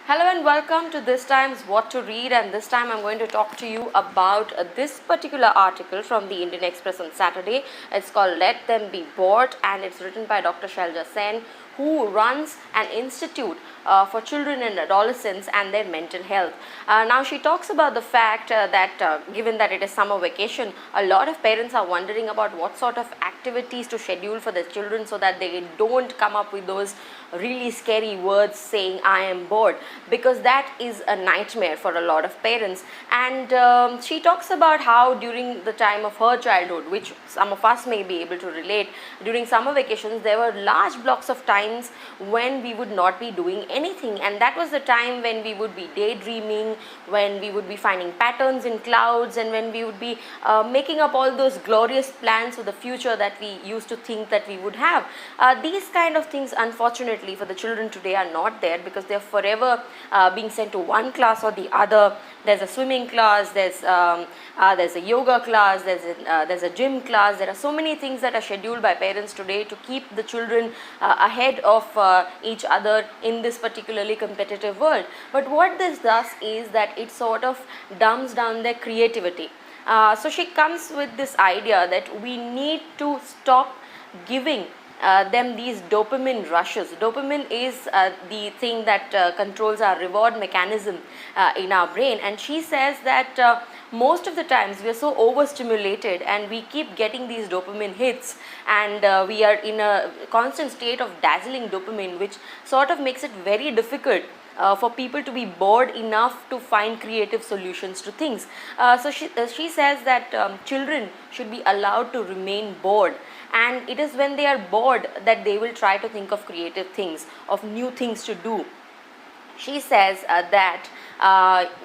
Hello and welcome to This Time's What to Read, and this time I'm going to talk to you about this particular article from the Indian Express on Saturday. It's called Let Them Be Bored, and it's written by Dr. Shelja Sen, who runs an institute for children and adolescents and their mental health. Now she talks about the fact that given that it is summer vacation, a lot of parents are wondering about what sort of activities to schedule for their children so that they don't come up with those really scary words saying I am bored, because that is a nightmare for a lot of parents. And she talks about how during the time of her childhood, which some of us may be able to relate, during summer vacations there were large blocks of times when we would not be doing anything, and that was the time when we would be daydreaming, when we would be finding patterns in clouds, and when we would be making up all those glorious plans for the future that we used to think that we would have. These kind of things, unfortunately for the children today, are not there, because they are forever being sent to one class or the other. There's a swimming class, there's a yoga class, there's a gym class. There are so many things that are scheduled by parents today to keep the children ahead of each other in this particularly competitive world. But what this does is that it sort of dumbs down their creativity. So she comes with this idea that we need to stop giving them these dopamine rushes. Dopamine is the thing that controls our reward mechanism in our brain, and she says that most of the times we are so overstimulated and we keep getting these dopamine hits, and we are in a constant state of dazzling dopamine, which sort of makes it very difficult for people to be bored enough to find creative solutions to things. So she says that children should be allowed to remain bored, and it is when they are bored that they will try to think of creative things, of new things to do. She says that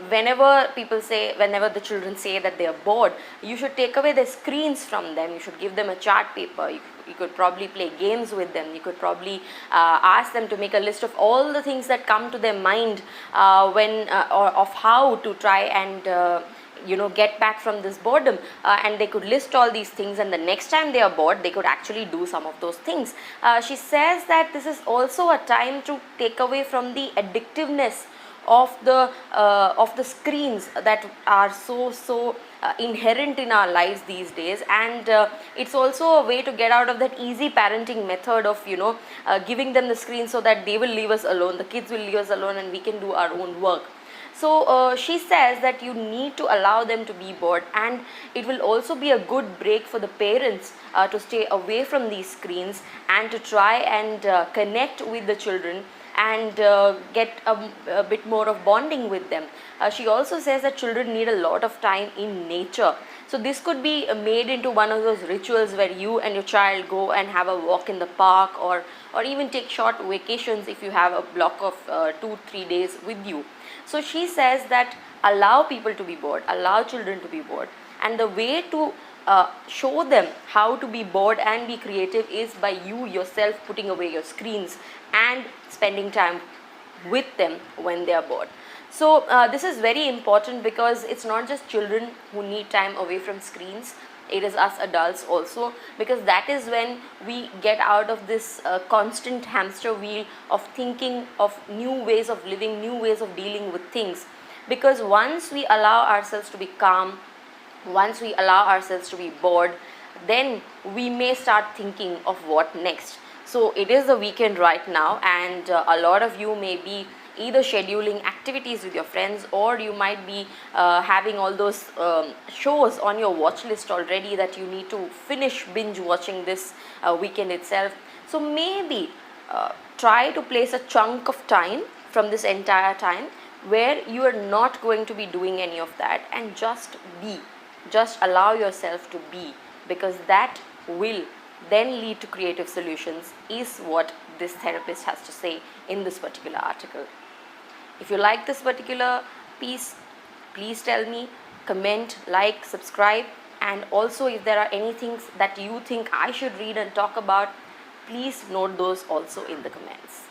whenever the children say that they are bored, you should take away the screens from them. You should give them a chart paper. You could probably play games with them. You could probably ask them to make a list of all the things that come to their mind or of how to try and get back from this boredom, and they could list all these things, and the next time they are bored they could actually do some of those things. She says that this is also a time to take away from the addictiveness of the screens that are so inherent in our lives these days, and it's also a way to get out of that easy parenting method of giving them the screen so that they will leave us alone, the kids will leave us alone, and we can do our own work. So she says that you need to allow them to be bored, and it will also be a good break for the parents to stay away from these screens and to try and connect with the children and get a bit more of bonding with them. She also says that children need a lot of time in nature. So this could be made into one of those rituals where you and your child go and have a walk in the park, or even take short vacations if you have a block of 2-3 days with you. So she says that allow people to be bored, allow children to be bored, and the way to show them how to be bored and be creative is by you yourself putting away your screens and spending time with them when they are bored. So this is very important, because it's not just children who need time away from screens, it is us adults also, because that is when we get out of this constant hamster wheel of thinking of new ways of living, new ways of dealing with things. Because once we allow ourselves to be calm, once we allow ourselves to be bored, then we may start thinking of what next. So it is the weekend right now, and a lot of you may be either scheduling activities with your friends, or you might be having all those shows on your watch list already that you need to finish binge watching this weekend itself. So maybe try to place a chunk of time from this entire time where you are not going to be doing any of that, and just allow yourself to be, because that will then lead to creative solutions, is what this therapist has to say in this particular article. If you like this particular piece, please tell me, comment, like, subscribe, and also if there are any things that you think I should read and talk about, please note those also in the comments.